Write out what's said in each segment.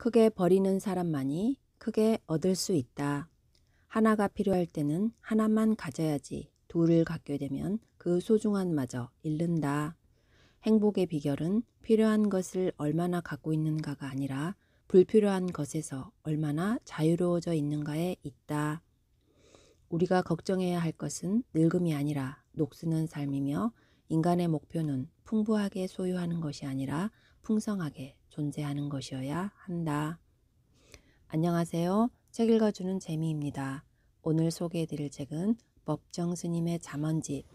크게 버리는 사람만이 크게 얻을 수 있다. 하나가 필요할 때는 하나만 가져야지 둘을 갖게 되면 그 소중한 마저 잃는다. 행복의 비결은 필요한 것을 얼마나 갖고 있는가가 아니라 불필요한 것에서 얼마나 자유로워져 있는가에 있다. 우리가 걱정해야 할 것은 늙음이 아니라 녹쓰는 삶이며 인간의 목표는 풍부하게 소유하는 것이 아니라 풍성하게 존재하는 것이어야 한다. 안녕하세요. 책 읽어주는 재미입니다. 오늘 소개해드릴 책은 법정 스님의 잠언집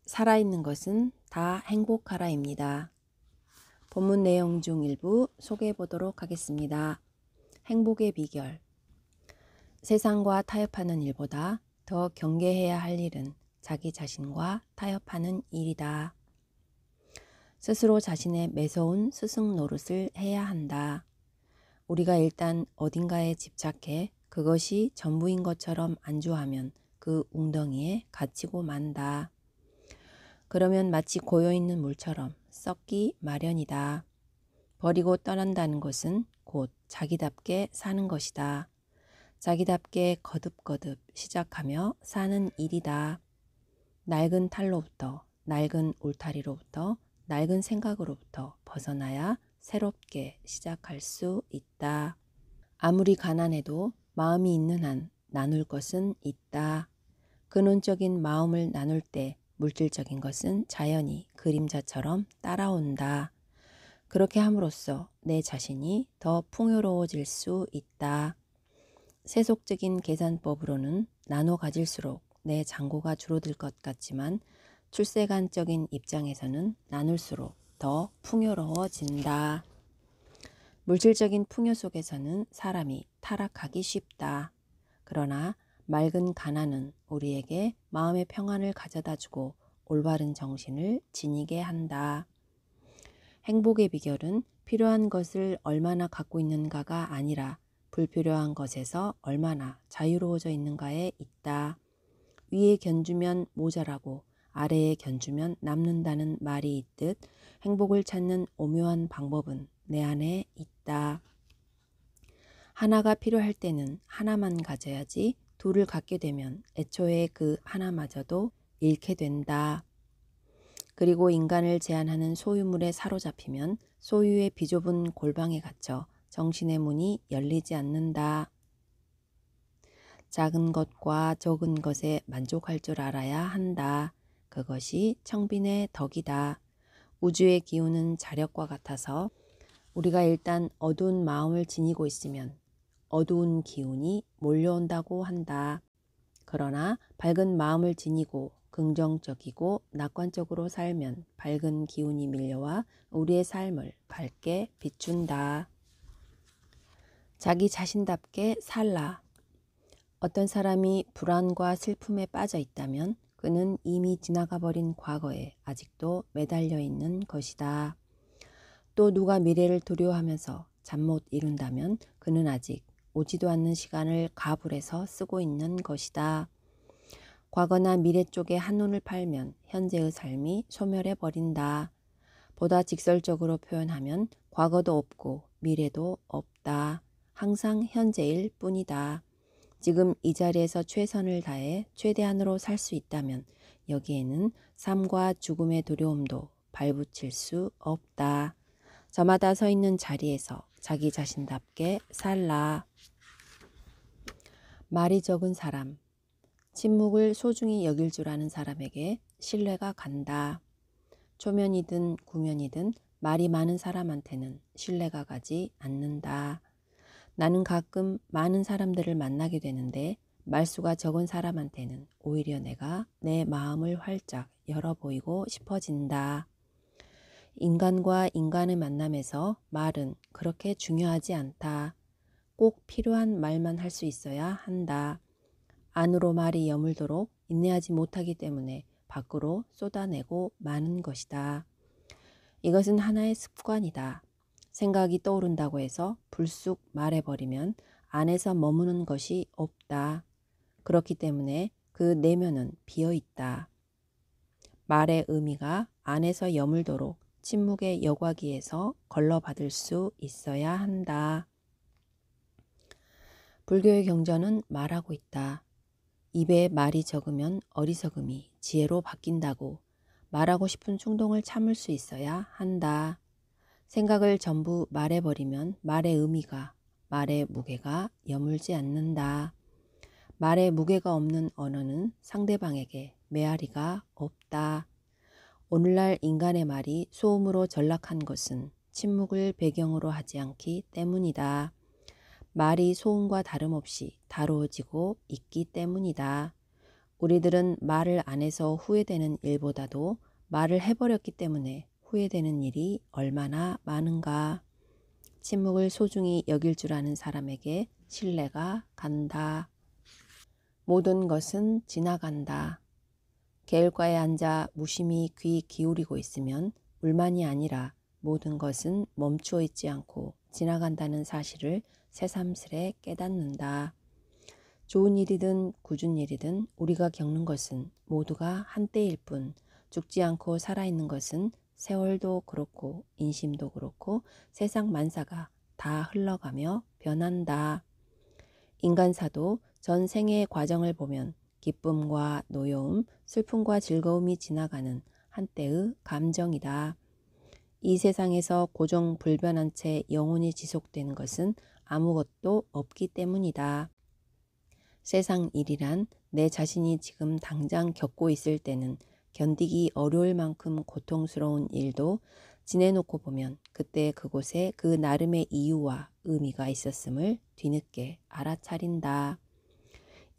살아있는 것은 다 행복하라입니다. 본문 내용 중 일부 소개해 보도록 하겠습니다. 행복의 비결. 세상과 타협하는 일보다 더 경계해야 할 일은 자기 자신과 타협하는 일이다. 스스로 자신의 매서운 스승 노릇을 해야 한다. 우리가 일단 어딘가에 집착해 그것이 전부인 것처럼 안주하면 그 웅덩이에 갇히고 만다. 그러면 마치 고여있는 물처럼 썩기 마련이다. 버리고 떠난다는 것은 곧 자기답게 사는 것이다. 자기답게 거듭거듭 시작하며 사는 일이다. 낡은 탈로부터, 낡은 울타리로부터, 낡은 생각으로부터 벗어나야 새롭게 시작할 수 있다. 아무리 가난해도 마음이 있는 한 나눌 것은 있다. 근원적인 마음을 나눌 때 물질적인 것은 자연히 그림자처럼 따라온다. 그렇게 함으로써 내 자신이 더 풍요로워질 수 있다. 세속적인 계산법으로는 나눠 가질수록 내 잔고가 줄어들 것 같지만 출세관적인 입장에서는 나눌수록 더 풍요로워진다. 물질적인 풍요 속에서는 사람이 타락하기 쉽다. 그러나 맑은 가난은 우리에게 마음의 평안을 가져다주고 올바른 정신을 지니게 한다. 행복의 비결은 필요한 것을 얼마나 갖고 있는가가 아니라 불필요한 것에서 얼마나 자유로워져 있는가에 있다. 위에 견주면 모자라고 아래에 견주면 남는다는 말이 있듯 행복을 찾는 오묘한 방법은 내 안에 있다. 하나가 필요할 때는 하나만 가져야지 둘을 갖게 되면 애초에 그 하나마저도 잃게 된다. 그리고 인간을 제한하는 소유물에 사로잡히면 소유의 비좁은 골방에 갇혀 정신의 문이 열리지 않는다. 작은 것과 적은 것에 만족할 줄 알아야 한다. 그것이 청빈의 덕이다. 우주의 기운은 자력과 같아서 우리가 일단 어두운 마음을 지니고 있으면 어두운 기운이 몰려온다고 한다. 그러나 밝은 마음을 지니고 긍정적이고 낙관적으로 살면 밝은 기운이 밀려와 우리의 삶을 밝게 비춘다. 자기 자신답게 살라. 어떤 사람이 불안과 슬픔에 빠져 있다면 그는 이미 지나가 버린 과거에 아직도 매달려 있는 것이다. 또 누가 미래를 두려워하면서 잠 못 이룬다면 그는 아직 오지도 않는 시간을 가불해서 쓰고 있는 것이다. 과거나 미래 쪽에 한눈을 팔면 현재의 삶이 소멸해 버린다. 보다 직설적으로 표현하면 과거도 없고 미래도 없다. 항상 현재일 뿐이다. 지금 이 자리에서 최선을 다해 최대한으로 살 수 있다면 여기에는 삶과 죽음의 두려움도 발붙일 수 없다. 저마다 서 있는 자리에서 자기 자신답게 살라. 말이 적은 사람. 침묵을 소중히 여길 줄 아는 사람에게 신뢰가 간다. 초면이든 구면이든 말이 많은 사람한테는 신뢰가 가지 않는다. 나는 가끔 많은 사람들을 만나게 되는데 말수가 적은 사람한테는 오히려 내가 내 마음을 활짝 열어 보이고 싶어진다. 인간과 인간의 만남에서 말은 그렇게 중요하지 않다. 꼭 필요한 말만 할 수 있어야 한다. 안으로 말이 여물도록 인내하지 못하기 때문에 밖으로 쏟아내고 마는 것이다. 이것은 하나의 습관이다. 생각이 떠오른다고 해서 불쑥 말해버리면 안에서 머무는 것이 없다. 그렇기 때문에 그 내면은 비어있다. 말의 의미가 안에서 여물도록 침묵의 여과기에서 걸러받을 수 있어야 한다. 불교의 경전은 말하고 있다. 입에 말이 적으면 어리석음이 지혜로 바뀐다고. 말하고 싶은 충동을 참을 수 있어야 한다. 생각을 전부 말해버리면 말의 의미가, 말의 무게가 여물지 않는다. 말의 무게가 없는 언어는 상대방에게 메아리가 없다. 오늘날 인간의 말이 소음으로 전락한 것은 침묵을 배경으로 하지 않기 때문이다. 말이 소음과 다름없이 다루어지고 있기 때문이다. 우리들은 말을 안 해서 후회되는 일보다도 말을 해버렸기 때문에 후회되는 일이 얼마나 많은가. 침묵을 소중히 여길 줄 아는 사람에게 신뢰가 간다. 모든 것은 지나간다. 개울가에 앉아 무심히 귀 기울이고 있으면 물만이 아니라 모든 것은 멈추어 있지 않고 지나간다는 사실을 새삼스레 깨닫는다. 좋은 일이든 굳은 일이든 우리가 겪는 것은 모두가 한때일 뿐, 죽지 않고 살아있는 것은 세월도 그렇고 인심도 그렇고 세상 만사가 다 흘러가며 변한다. 인간사도 전 생애의 과정을 보면 기쁨과 노여움, 슬픔과 즐거움이 지나가는 한때의 감정이다. 이 세상에서 고정불변한 채 영원히 지속되는 것은 아무것도 없기 때문이다. 세상 일이란 내 자신이 지금 당장 겪고 있을 때는 견디기 어려울 만큼 고통스러운 일도 지내놓고 보면 그때 그곳에 그 나름의 이유와 의미가 있었음을 뒤늦게 알아차린다.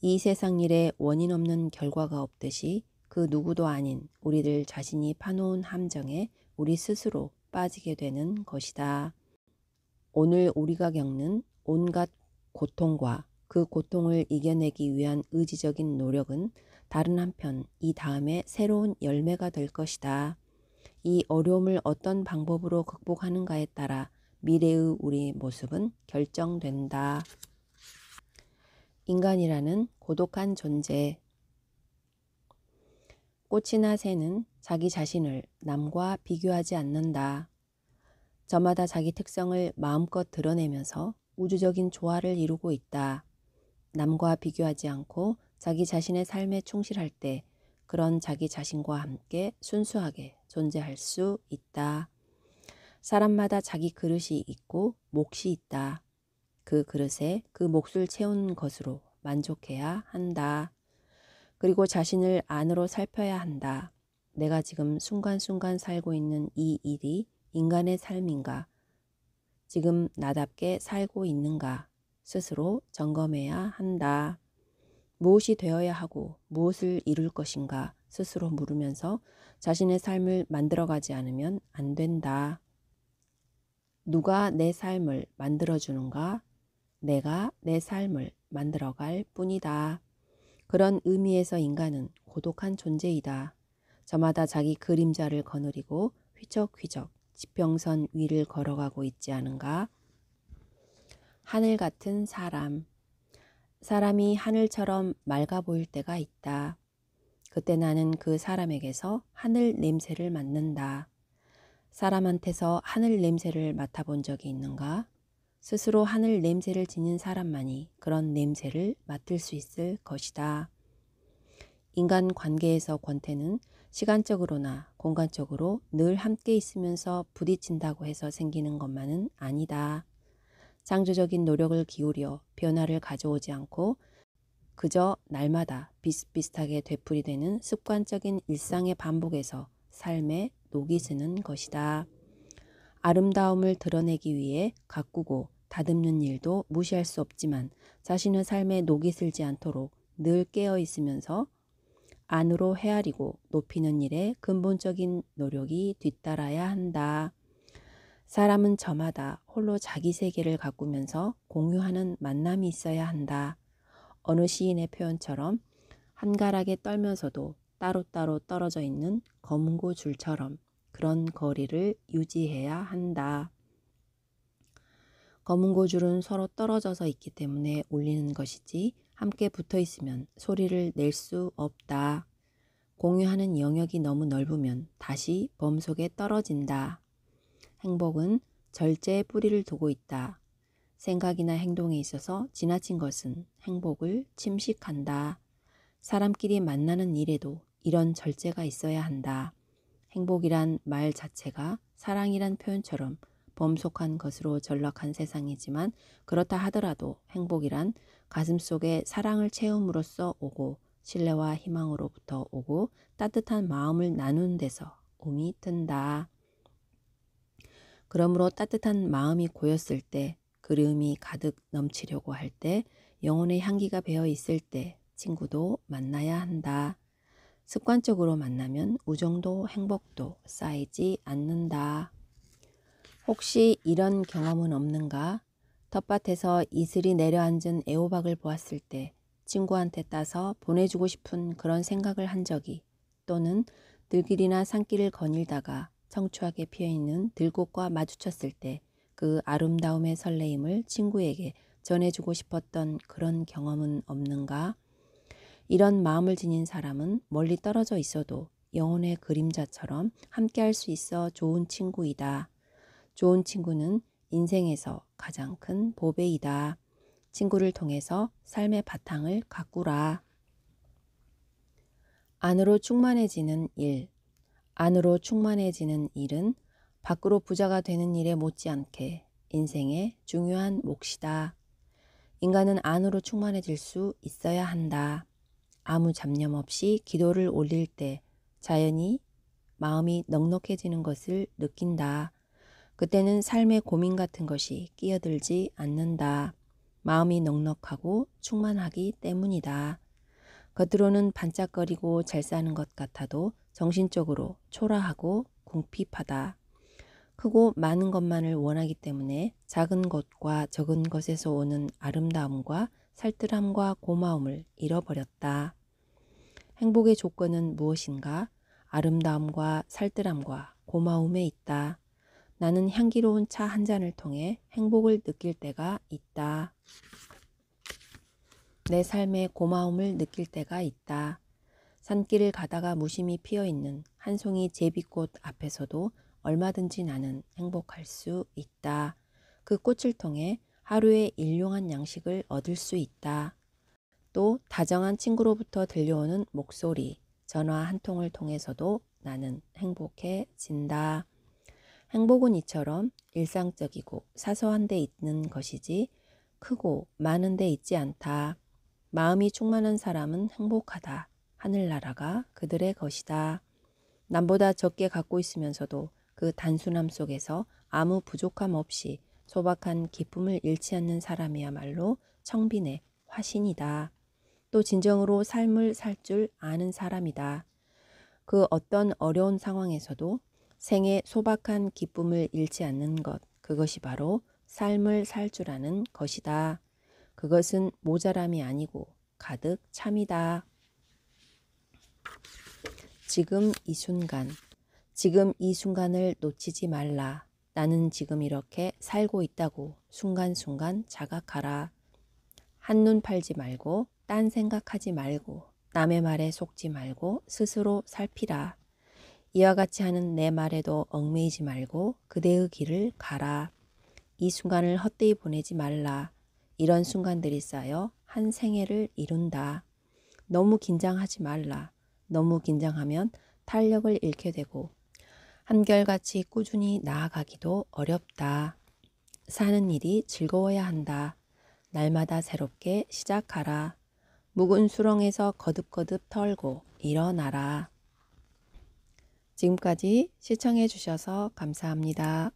이 세상 일에 원인 없는 결과가 없듯이 그 누구도 아닌 우리들 자신이 파놓은 함정에 우리 스스로 빠지게 되는 것이다. 오늘 우리가 겪는 온갖 고통과 그 고통을 이겨내기 위한 의지적인 노력은 다른 한편 이 다음에 새로운 열매가 될 것이다. 이 어려움을 어떤 방법으로 극복하는가에 따라 미래의 우리 모습은 결정된다. 인간이라는 고독한 존재. 꽃이나 새는 자기 자신을 남과 비교하지 않는다. 저마다 자기 특성을 마음껏 드러내면서 우주적인 조화를 이루고 있다. 남과 비교하지 않고 자기 자신의 삶에 충실할 때 그런 자기 자신과 함께 순수하게 존재할 수 있다. 사람마다 자기 그릇이 있고 몫이 있다. 그 그릇에 그 몫을 채운 것으로 만족해야 한다. 그리고 자신을 안으로 살펴야 한다. 내가 지금 순간순간 살고 있는 이 일이 인간의 삶인가? 지금 나답게 살고 있는가? 스스로 점검해야 한다. 무엇이 되어야 하고 무엇을 이룰 것인가 스스로 물으면서 자신의 삶을 만들어가지 않으면 안 된다. 누가 내 삶을 만들어주는가? 내가 내 삶을 만들어갈 뿐이다. 그런 의미에서 인간은 고독한 존재이다. 저마다 자기 그림자를 거느리고 휘적휘적 지평선 위를 걸어가고 있지 않은가? 하늘 같은 사람. 사람이 하늘처럼 맑아 보일 때가 있다. 그때 나는 그 사람에게서 하늘 냄새를 맡는다. 사람한테서 하늘 냄새를 맡아본 적이 있는가? 스스로 하늘 냄새를 지닌 사람만이 그런 냄새를 맡을 수 있을 것이다. 인간 관계에서 권태는 시간적으로나 공간적으로 늘 함께 있으면서 부딪힌다고 해서 생기는 것만은 아니다. 창조적인 노력을 기울여 변화를 가져오지 않고 그저 날마다 비슷비슷하게 되풀이되는 습관적인 일상의 반복에서 삶에 녹이 스는 것이다. 아름다움을 드러내기 위해 가꾸고 다듬는 일도 무시할 수 없지만 자신의 삶에 녹이 슬지 않도록 늘 깨어 있으면서 안으로 헤아리고 높이는 일에 근본적인 노력이 뒤따라야 한다. 사람은 저마다 홀로 자기 세계를 가꾸면서 공유하는 만남이 있어야 한다. 어느 시인의 표현처럼 한가락에 떨면서도 따로따로 떨어져 있는 검은고 줄처럼 그런 거리를 유지해야 한다. 검은고 줄은 서로 떨어져서 있기 때문에 울리는 것이지 함께 붙어 있으면 소리를 낼 수 없다. 공유하는 영역이 너무 넓으면 다시 범 속에 떨어진다. 행복은 절제에 뿌리를 두고 있다. 생각이나 행동에 있어서 지나친 것은 행복을 침식한다. 사람끼리 만나는 일에도 이런 절제가 있어야 한다. 행복이란 말 자체가 사랑이란 표현처럼 범속한 것으로 전락한 세상이지만 그렇다 하더라도 행복이란 가슴속에 사랑을 채움으로써 오고 신뢰와 희망으로부터 오고 따뜻한 마음을 나누는 데서 움이 든다. 그러므로 따뜻한 마음이 고였을 때, 그리움이 가득 넘치려고 할 때, 영혼의 향기가 배어 있을 때 친구도 만나야 한다. 습관적으로 만나면 우정도 행복도 쌓이지 않는다. 혹시 이런 경험은 없는가? 텃밭에서 이슬이 내려앉은 애호박을 보았을 때 친구한테 따서 보내주고 싶은 그런 생각을 한 적이, 또는 들길이나 산길을 거닐다가 청초하게 피어있는 들꽃과 마주쳤을 때 그 아름다움의 설레임을 친구에게 전해주고 싶었던 그런 경험은 없는가? 이런 마음을 지닌 사람은 멀리 떨어져 있어도 영혼의 그림자처럼 함께할 수 있어 좋은 친구이다. 좋은 친구는 인생에서 가장 큰 보배이다. 친구를 통해서 삶의 바탕을 가꾸라. 안으로 충만해지는 일. 안으로 충만해지는 일은 밖으로 부자가 되는 일에 못지않게 인생의 중요한 몫이다. 인간은 안으로 충만해질 수 있어야 한다. 아무 잡념 없이 기도를 올릴 때 자연히 마음이 넉넉해지는 것을 느낀다. 그때는 삶의 고민 같은 것이 끼어들지 않는다. 마음이 넉넉하고 충만하기 때문이다. 겉으로는 반짝거리고 잘 사는 것 같아도 정신적으로 초라하고 궁핍하다. 크고 많은 것만을 원하기 때문에 작은 것과 적은 것에서 오는 아름다움과 살뜰함과 고마움을 잃어버렸다. 행복의 조건은 무엇인가? 아름다움과 살뜰함과 고마움에 있다. 나는 향기로운 차 한 잔을 통해 행복을 느낄 때가 있다. 내 삶에 고마움을 느낄 때가 있다. 산길을 가다가 무심히 피어있는 한 송이 제비꽃 앞에서도 얼마든지 나는 행복할 수 있다. 그 꽃을 통해 하루의 일용한 양식을 얻을 수 있다. 또 다정한 친구로부터 들려오는 목소리, 전화 한 통을 통해서도 나는 행복해진다. 행복은 이처럼 일상적이고 사소한 데 있는 것이지 크고 많은 데 있지 않다. 마음이 충만한 사람은 행복하다. 하늘나라가 그들의 것이다. 남보다 적게 갖고 있으면서도 그 단순함 속에서 아무 부족함 없이 소박한 기쁨을 잃지 않는 사람이야말로 청빈의 화신이다. 또 진정으로 삶을 살 줄 아는 사람이다. 그 어떤 어려운 상황에서도 생의 소박한 기쁨을 잃지 않는 것, 그것이 바로 삶을 살 줄 아는 것이다. 그것은 모자람이 아니고 가득 참이다. 지금 이 순간, 지금 이 순간을 놓치지 말라. 나는 지금 이렇게 살고 있다고 순간순간 자각하라. 한눈 팔지 말고 딴 생각하지 말고 남의 말에 속지 말고 스스로 살피라. 이와 같이 하는 내 말에도 얽매이지 말고 그대의 길을 가라. 이 순간을 헛되이 보내지 말라. 이런 순간들이 쌓여 한 생애를 이룬다. 너무 긴장하지 말라. 너무 긴장하면 탄력을 잃게 되고 한결같이 꾸준히 나아가기도 어렵다. 사는 일이 즐거워야 한다. 날마다 새롭게 시작하라. 묵은 수렁에서 거듭거듭 털고 일어나라. 지금까지 시청해 주셔서 감사합니다.